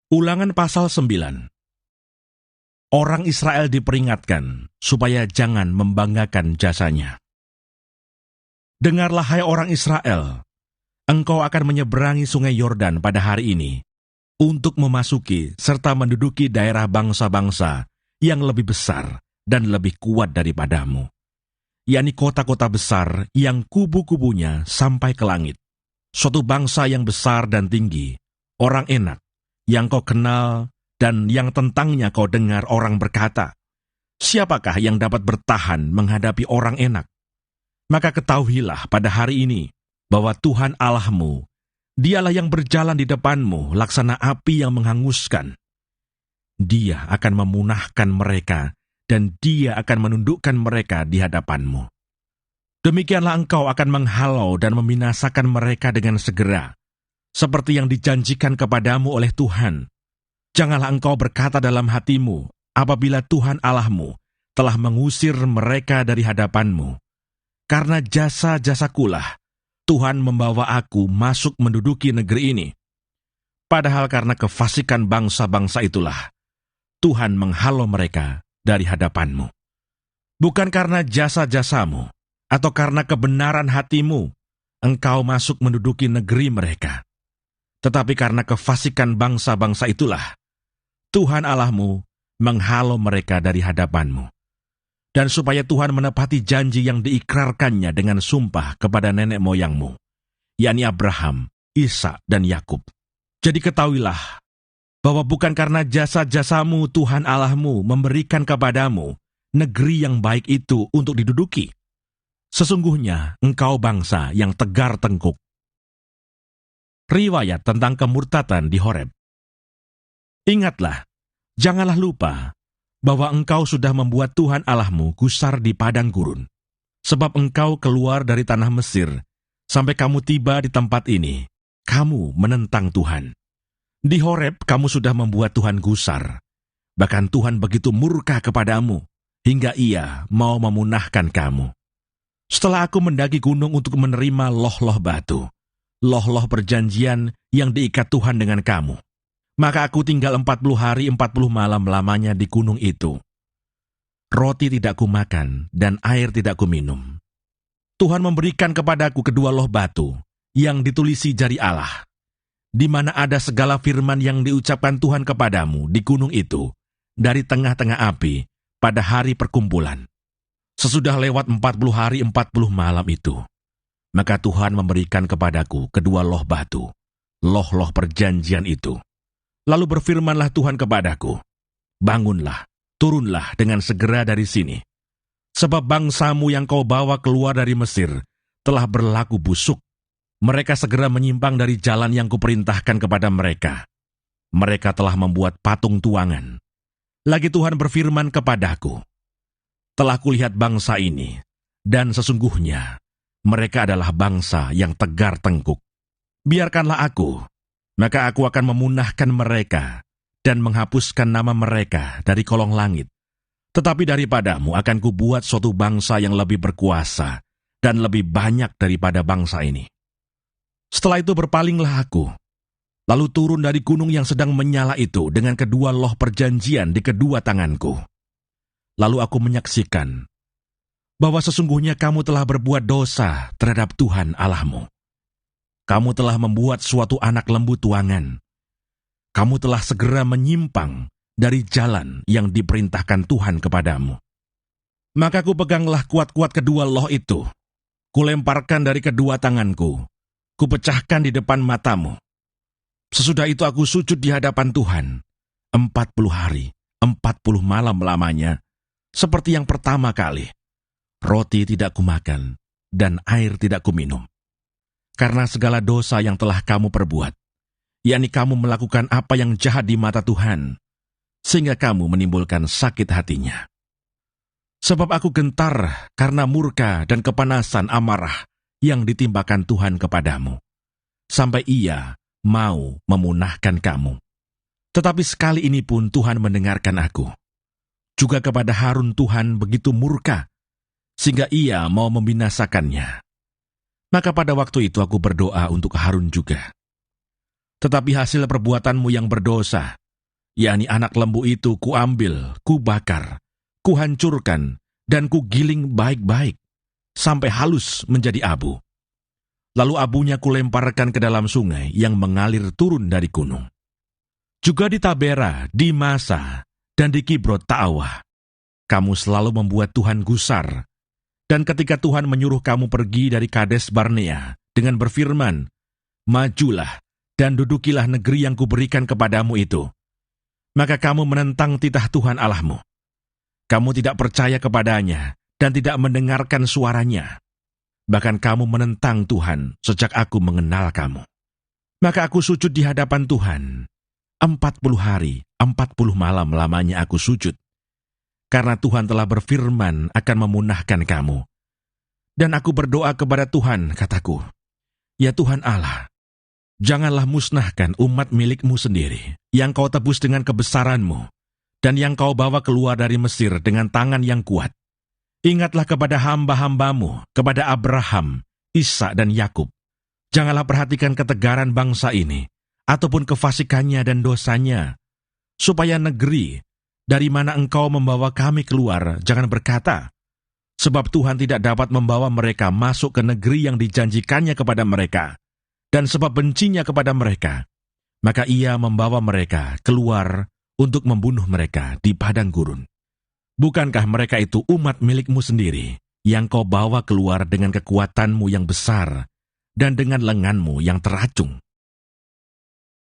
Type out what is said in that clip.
Ulangan pasal 9. Orang Israel diperingatkan supaya jangan membanggakan jasanya. Dengarlah hai orang Israel, engkau akan menyeberangi sungai Yordan pada hari ini untuk memasuki serta menduduki daerah bangsa-bangsa yang lebih besar dan lebih kuat daripadamu, yakni kota-kota besar yang kubu-kubunya sampai ke langit, suatu bangsa yang besar dan tinggi, orang enak, yang kau kenal dan yang tentangnya kau dengar orang berkata, siapakah yang dapat bertahan menghadapi orang enak? Maka ketahuilah pada hari ini bahwa Tuhan Allahmu, Dialah yang berjalan di depanmu laksana api yang menghanguskan. Dia akan memunahkan mereka dan Dia akan menundukkan mereka di hadapanmu. Demikianlah engkau akan menghalau dan membinasakan mereka dengan segera, seperti yang dijanjikan kepadamu oleh Tuhan. Janganlah engkau berkata dalam hatimu, apabila Tuhan Allahmu telah mengusir mereka dari hadapanmu. Karena jasa-jasakulah, Tuhan membawa aku masuk menduduki negeri ini. Padahal karena kefasikan bangsa-bangsa itulah, Tuhan menghalau mereka dari hadapanmu. Bukan karena jasa-jasamu, atau karena kebenaran hatimu, engkau masuk menduduki negeri mereka. Tetapi karena kefasikan bangsa-bangsa itulah, Tuhan Allahmu menghalau mereka dari hadapanmu. Dan supaya Tuhan menepati janji yang diikrarkannya dengan sumpah kepada nenek moyangmu, yakni Abraham, Ishak, dan Yakub. Jadi ketahuilah, bahwa bukan karena jasa-jasamu Tuhan Allahmu memberikan kepadamu negeri yang baik itu untuk diduduki. Sesungguhnya engkau bangsa yang tegar tengkuk. Riwayat tentang kemurtatan di Horeb. Ingatlah, janganlah lupa bahwa engkau sudah membuat Tuhan Allahmu gusar di padang gurun. Sebab engkau keluar dari tanah Mesir, sampai kamu tiba di tempat ini, kamu menentang Tuhan. Di Horeb kamu sudah membuat Tuhan gusar. Bahkan Tuhan begitu murka kepadamu, hingga Ia mau memunahkan kamu. Setelah aku mendaki gunung untuk menerima loh-loh batu, loh-loh perjanjian yang diikat Tuhan dengan kamu, maka aku tinggal 40 hari 40 malam lamanya di gunung itu. Roti tidak kumakan dan air tidak kuminum. Tuhan memberikan kepadaku kedua loh batu yang ditulisi jari Allah, di mana ada segala firman yang diucapkan Tuhan kepadamu di gunung itu, dari tengah-tengah api pada hari perkumpulan. Sesudah lewat 40 hari 40 malam itu, maka Tuhan memberikan kepadaku kedua loh batu, loh-loh perjanjian itu. Lalu berfirmanlah Tuhan kepadaku, bangunlah, turunlah dengan segera dari sini. Sebab bangsamu yang kau bawa keluar dari Mesir telah berlaku busuk. Mereka segera menyimpang dari jalan yang kuperintahkan kepada mereka. Mereka telah membuat patung tuangan. Lagi Tuhan berfirman kepadaku, telah kulihat bangsa ini, dan sesungguhnya mereka adalah bangsa yang tegar tengkuk. Biarkanlah aku, maka aku akan memunahkan mereka dan menghapuskan nama mereka dari kolong langit. Tetapi daripadamu akan kubuat suatu bangsa yang lebih berkuasa dan lebih banyak daripada bangsa ini. Setelah itu berpalinglah aku, lalu turun dari gunung yang sedang menyala itu dengan kedua loh perjanjian di kedua tanganku. Lalu aku menyaksikan bahwa sesungguhnya kamu telah berbuat dosa terhadap Tuhan Allahmu. Kamu telah membuat suatu anak lembu tuangan. Kamu telah segera menyimpang dari jalan yang diperintahkan Tuhan kepadamu. Maka kupeganglah kuat-kuat kedua loh itu. Kulemparkan dari kedua tanganku. Kupecahkan di depan matamu. Sesudah itu aku sujud di hadapan Tuhan. 40 hari, 40 malam lamanya, seperti yang pertama kali. Roti tidak kumakan, dan air tidak kuminum. Karena segala dosa yang telah kamu perbuat, yakni kamu melakukan apa yang jahat di mata Tuhan, sehingga kamu menimbulkan sakit hatinya. Sebab aku gentar karena murka dan kepanasan amarah yang ditimbakan Tuhan kepadamu, sampai Ia mau memunahkan kamu. Tetapi sekali ini pun Tuhan mendengarkan aku. Juga kepada Harun Tuhan begitu murka, sehingga Ia mau membinasakannya. Maka pada waktu itu aku berdoa untuk Harun juga. Tetapi hasil perbuatanmu yang berdosa, yakni anak lembu itu kuambil, kubakar, kuhancurkan, dan kugiling baik-baik, sampai halus menjadi abu. Lalu abunya kulemparkan ke dalam sungai yang mengalir turun dari gunung. Juga di Tabera, di Masa, dan di Kibrot Ta'awah, kamu selalu membuat Tuhan gusar. Dan ketika Tuhan menyuruh kamu pergi dari Kades Barnea dengan berfirman, majulah dan dudukilah negeri yang kuberikan kepadamu itu, maka kamu menentang titah Tuhan Allahmu. Kamu tidak percaya kepadanya dan tidak mendengarkan suaranya. Bahkan kamu menentang Tuhan sejak aku mengenal kamu. Maka aku sujud di hadapan Tuhan. 40 hari, 40 malam lamanya aku sujud. Karena Tuhan telah berfirman akan memunahkan kamu. Dan aku berdoa kepada Tuhan, kataku, ya Tuhan Allah, janganlah musnahkan umat milikmu sendiri, yang kau tebus dengan kebesaranmu, dan yang kau bawa keluar dari Mesir dengan tangan yang kuat. Ingatlah kepada hamba-hambamu, kepada Abraham, Ishak dan Yakub. Janganlah perhatikan ketegaran bangsa ini, ataupun kefasikannya dan dosanya, supaya negeri dari mana engkau membawa kami keluar, jangan berkata, sebab Tuhan tidak dapat membawa mereka masuk ke negeri yang dijanjikannya kepada mereka, dan sebab bencinya kepada mereka, maka ia membawa mereka keluar untuk membunuh mereka di padang gurun. Bukankah mereka itu umat milikmu sendiri, yang kau bawa keluar dengan kekuatanmu yang besar, dan dengan lenganmu yang teracung?